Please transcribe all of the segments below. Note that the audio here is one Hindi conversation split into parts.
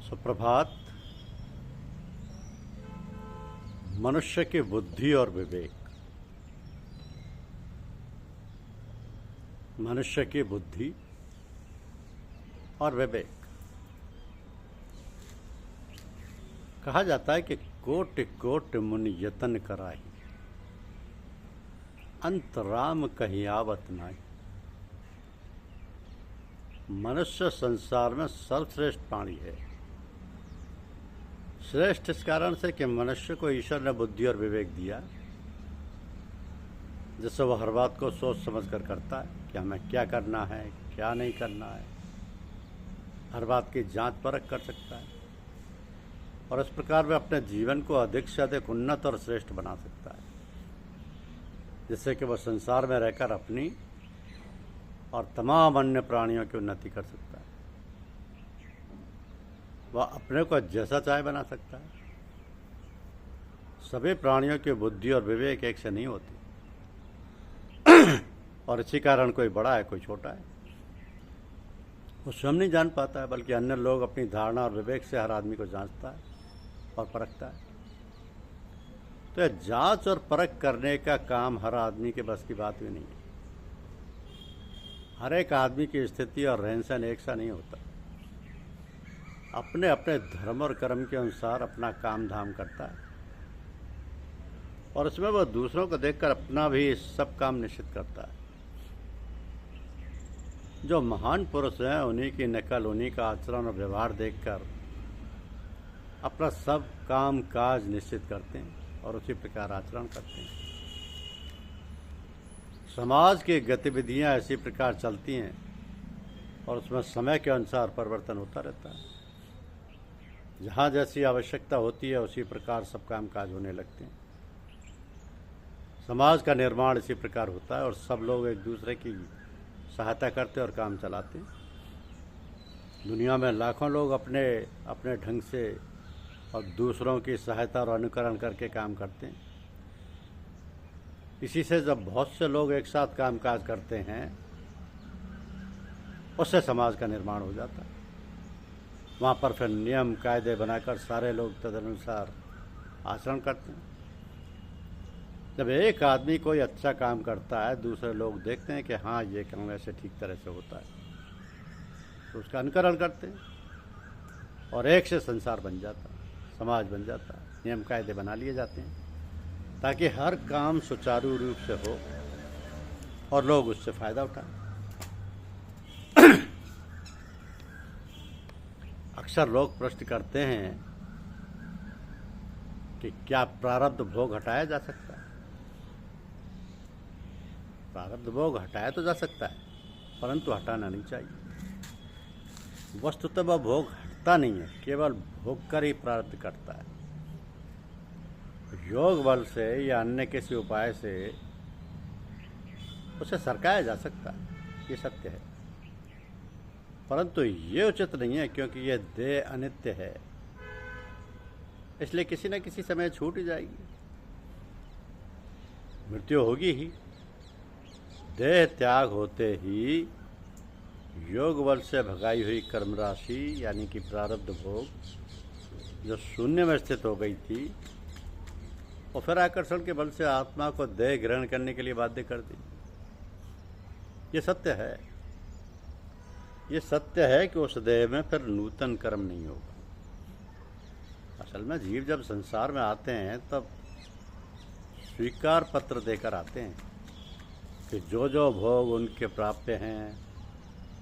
सुप्रभात। मनुष्य की बुद्धि और विवेक। मनुष्य की बुद्धि और विवेक। कहा जाता है कि कोटि कोटि मुनि यतन कराई, अंत राम कहीं आवत नाई। मनुष्य संसार में सर्वश्रेष्ठ प्राणी है। श्रेष्ठ इस कारण से कि मनुष्य को ईश्वर ने बुद्धि और विवेक दिया, जिससे वह हर बात को सोच समझ कर करता है कि हमें क्या करना है, क्या नहीं करना है। हर बात की जांच परख कर सकता है और इस प्रकार वह अपने जीवन को अधिक से अधिक उन्नत और श्रेष्ठ बना सकता है, जिससे कि वह संसार में रहकर अपनी और तमाम अन्य प्राणियों की उन्नति कर सकता है। वह अपने को जैसा चाहे बना सकता है। सभी प्राणियों की बुद्धि और विवेक एक से नहीं होती और इसी कारण कोई बड़ा है, कोई छोटा है, वो स्वयं नहीं जान पाता है, बल्कि अन्य लोग अपनी धारणा और विवेक से हर आदमी को जांचता है और परखता है। तो यह जांच और परख करने का काम हर आदमी के बस की बात भी नहीं है। हर एक आदमी की स्थिति और रहन सहन एक सा नहीं होता। अपने अपने धर्म और कर्म के अनुसार अपना काम धाम करता है और इसमें वह दूसरों को देखकर अपना भी सब काम निश्चित करता है। जो महान पुरुष हैं उन्हीं की नकल, उन्हीं का आचरण और व्यवहार देखकर अपना सब काम काज निश्चित करते हैं और उसी प्रकार आचरण करते हैं। समाज की गतिविधियां इसी प्रकार चलती हैं और उसमें समय के अनुसार परिवर्तन होता रहता है। जहाँ जैसी आवश्यकता होती है उसी प्रकार सब काम काज होने लगते हैं। समाज का निर्माण इसी प्रकार होता है और सब लोग एक दूसरे की सहायता करते और काम चलाते हैं। दुनिया में लाखों लोग अपने अपने ढंग से और दूसरों की सहायता और अनुकरण करके काम करते हैं। इसी से जब बहुत से लोग एक साथ काम काज करते हैं, उससे समाज का निर्माण हो जाता है। वहाँ पर फिर नियम कायदे बनाकर सारे लोग तदनुसार आचरण करते हैं। जब एक आदमी कोई अच्छा काम करता है, दूसरे लोग देखते हैं कि हाँ ये काम ऐसे ठीक तरह से होता है, तो उसका अनुकरण करते हैं और एक से संसार बन जाता है, समाज बन जाता है। नियम कायदे बना लिए जाते हैं ताकि हर काम सुचारू रूप से हो और लोग उससे फायदा उठाएं। अक्सर लोग प्रश्न करते हैं कि क्या प्रारब्ध भोग हटाया जा सकता है। प्रारब्ध भोग हटाया तो जा सकता है, परंतु हटाना नहीं चाहिए। वस्तुतः वह भोग हटता नहीं है, केवल भोग कर ही प्रारब्ध करता है। योग बल से या अन्य किसी उपाय से उसे सरकाया जा सकता है, ये सत्य है, परंतु ये उचित नहीं है, क्योंकि यह देह अनित्य है, इसलिए किसी न किसी समय छूट ही जाएगी। मृत्यु होगी ही। देह त्याग होते ही योग बल से भगाई हुई कर्म राशि यानी कि प्रारब्ध भोग जो शून्य में स्थित हो गई थी, और फिर आकर्षण के बल से आत्मा को देह ग्रहण करने के लिए बाध्य कर दी। ये सत्य है। ये सत्य है कि उस देह में फिर नूतन कर्म नहीं होगा। असल में जीव जब संसार में आते हैं तब स्वीकार पत्र देकर आते हैं कि जो जो भोग उनके प्राप्य हैं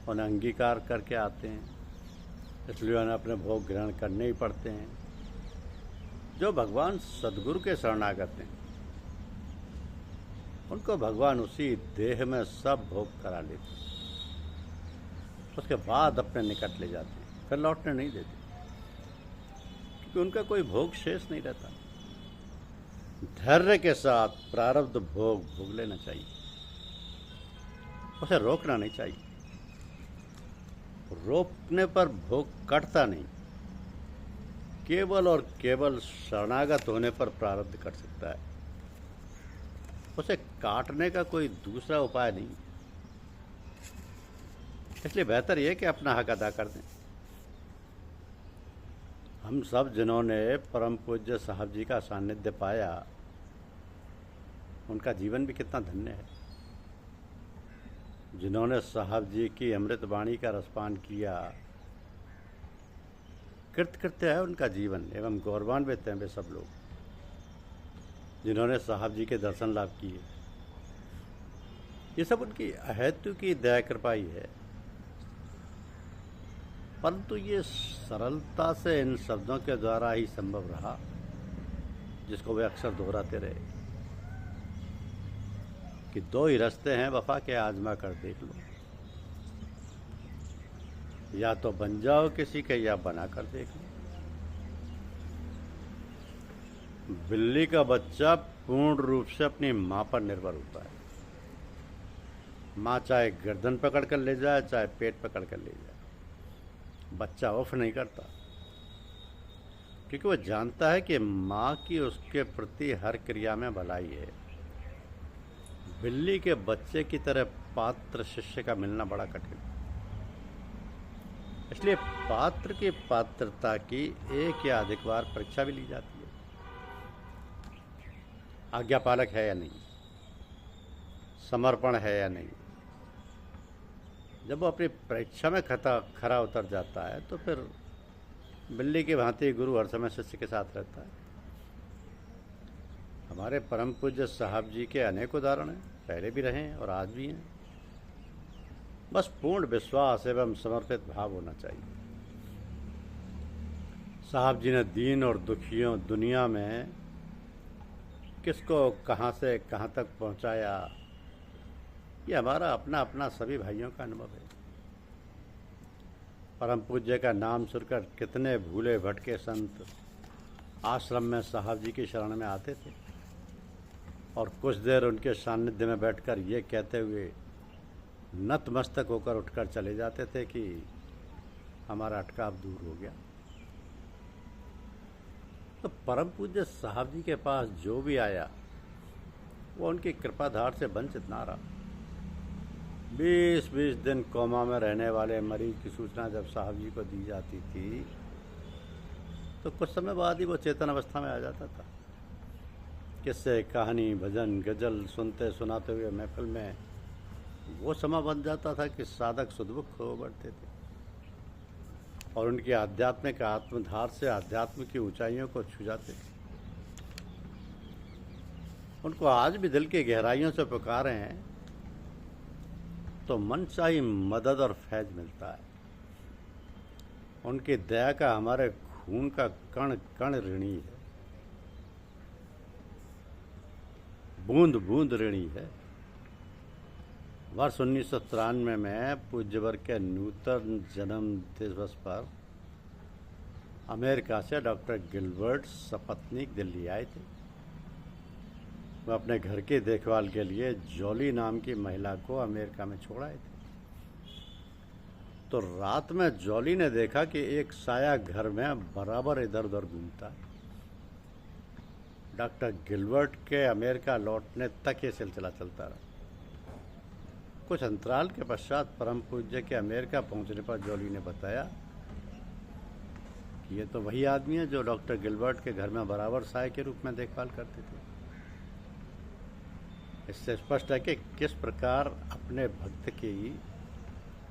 उन्हें अंगीकार करके आते हैं, इसलिए उन्हें अपने भोग ग्रहण करने ही पड़ते हैं। जो भगवान सद्गुरु के शरणागत हैं उनको भगवान उसी देह में सब भोग करा लेते हैं, उसके बाद अपने निकट ले जाते हैं, फिर लौटने नहीं देते, क्योंकि उनका कोई भोग शेष नहीं रहता। धैर्य के साथ प्रारब्ध भोग भोग लेना चाहिए, उसे रोकना नहीं चाहिए। रोकने पर भोग कटता नहीं, केवल और केवल शरणागत होने पर प्रारब्ध कट सकता है। उसे काटने का कोई दूसरा उपाय नहीं, इसलिए बेहतर यह कि अपना हक अदा कर दें। हम सब जिन्होंने परम पूज्य साहब जी का सानिध्य पाया, उनका जीवन भी कितना धन्य है। जिन्होंने साहब जी की अमृत वाणी का रसपान किया, कृतकृत्य है उनका जीवन एवं गौरवान्वित हैं वे सब लोग जिन्होंने साहब जी के दर्शन लाभ किए। ये सब उनकी अहेतु की दया कृपा ही है। परंतु ये सरलता से इन शब्दों के द्वारा ही संभव रहा जिसको वे अक्सर दोहराते रहे कि दो ही रास्ते हैं वफा के, आजमा कर देख लो। या तो बन जाओ किसी के, या बना कर देख लो। बिल्ली का बच्चा पूर्ण रूप से अपनी माँ पर निर्भर होता है। माँ चाहे गर्दन पकड़ कर ले जाए, चाहे पेट पकड़ कर ले जाए, बच्चा उफ नहीं करता, क्योंकि वह जानता है कि माँ की उसके प्रति हर क्रिया में भलाई है। बिल्ली के बच्चे की तरह पात्र शिष्य का मिलना बड़ा कठिन है। इसलिए पात्र की पात्रता की एक या अधिक बार परीक्षा भी ली जाती है, आज्ञापालक है या नहीं, समर्पण है या नहीं। जब वो अपनी परीक्षा में खरा उतर जाता है तो फिर बिल्ली की भांति गुरु हर समय शिष्य के साथ रहता है। हमारे परम पूज्य साहब जी के अनेक उदाहरण हैं, पहले भी रहे हैं और आज भी हैं। बस पूर्ण विश्वास एवं समर्पित भाव होना चाहिए। साहब जी ने दीन और दुखियों दुनिया में किसको कहाँ से कहाँ तक पहुँचाया, ये हमारा अपना अपना सभी भाइयों का अनुभव है। परम पूज्य का नाम सुनकर कितने भूले भटके संत आश्रम में साहब जी की शरण में आते थे और कुछ देर उनके सानिध्य में बैठकर ये कहते हुए नतमस्तक होकर उठकर चले जाते थे कि हमारा अटकाव दूर हो गया। तो परम पूज्य साहब जी के पास जो भी आया वो उनकी कृपाधार से वंचित ना रहा। 20-20 दिन कोमा में रहने वाले मरीज की सूचना जब साहब जी को दी जाती थी तो कुछ समय बाद ही वो चेतन अवस्था में आ जाता था। किस्से, कहानी, भजन, गजल सुनते सुनाते हुए महफिल में वो समय बन जाता था कि साधक सुदमुख हो बढ़ते थे और उनकी आध्यात्मिक आत्मधार से आध्यात्म की ऊंचाइयों को छू जाते थे। उनको आज भी दिल की गहराइयों से पुकारे हैं तो मनचाही मदद और फैज मिलता है। उनकी दया का हमारे खून का कण कण ऋणी है, बूंद बूंद ऋणी है। वर्ष 1993 में पूज्यवर के नूतन जन्म दिवस पर अमेरिका से डॉक्टर गिलबर्ट सपत्नीक दिल्ली आए थे। वह अपने घर की देखभाल के लिए जॉली नाम की महिला को अमेरिका में छोड़ आए थे। तो रात में जॉली ने देखा कि एक साया घर में बराबर इधर उधर घूमता है। डॉक्टर गिलबर्ट के अमेरिका लौटने तक ये सिलसिला चलता रहा। कुछ अंतराल के पश्चात परम पूज्य के अमेरिका पहुंचने पर जॉली ने बताया कि ये तो वही आदमी है जो डॉक्टर गिलबर्ट के घर में बराबर साय के रूप में देखभाल करते थे। इससे स्पष्ट है कि किस प्रकार अपने भक्त की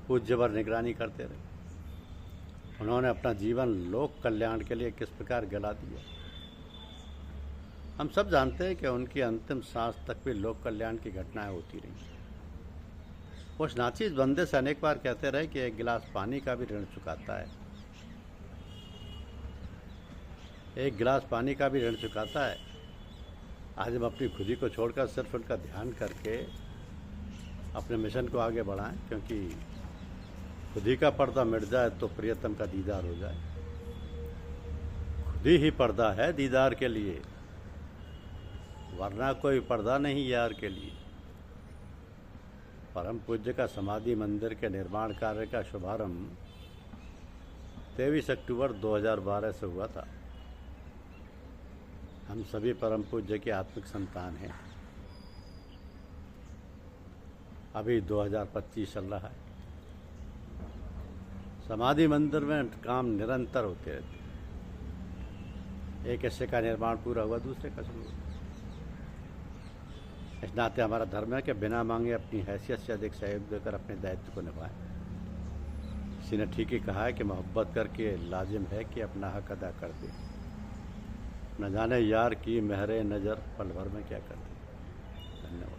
पूज्यवर निगरानी करते रहे। उन्होंने अपना जीवन लोक कल्याण के लिए किस प्रकार गला दिया। हम सब जानते हैं कि उनकी अंतिम सांस तक भी लोक कल्याण की घटनाएं होती रही। उस नाचीज बंदे से अनेक बार कहते रहे कि एक गिलास पानी का भी ऋण चुकाता है, एक गिलास पानी का भी ऋण चुकाता है। आज हम अपनी खुदी को छोड़कर सिर्फ उनका ध्यान करके अपने मिशन को आगे बढ़ाएं, क्योंकि खुदी का पर्दा मिट जाए तो प्रियतम का दीदार हो जाए। खुदी ही पर्दा है दीदार के लिए, वरना कोई पर्दा नहीं यार के लिए। परम पूज्य का समाधि मंदिर के निर्माण कार्य का शुभारंभ 23 अक्टूबर 2012 से हुआ था। हम सभी परम पूज्य के आत्मिक संतान हैं। अभी 2025 चल रहा है। समाधि मंदिर में काम निरंतर होते रहते हैं। एक हिस्से का निर्माण पूरा हुआ, दूसरे का शुरू हुआ। इस नाते हमारा धर्म है कि बिना मांगे अपनी हैसियत से अधिक सहयोग देकर अपने दायित्व को निभाएं। किसी ने ठीक ही कहा है कि मोहब्बत करके लाजिम है कि अपना हक अदा कर दे, न जाने यार की मेहरे नज़र पल भर में क्या कर दे। धन्यवाद।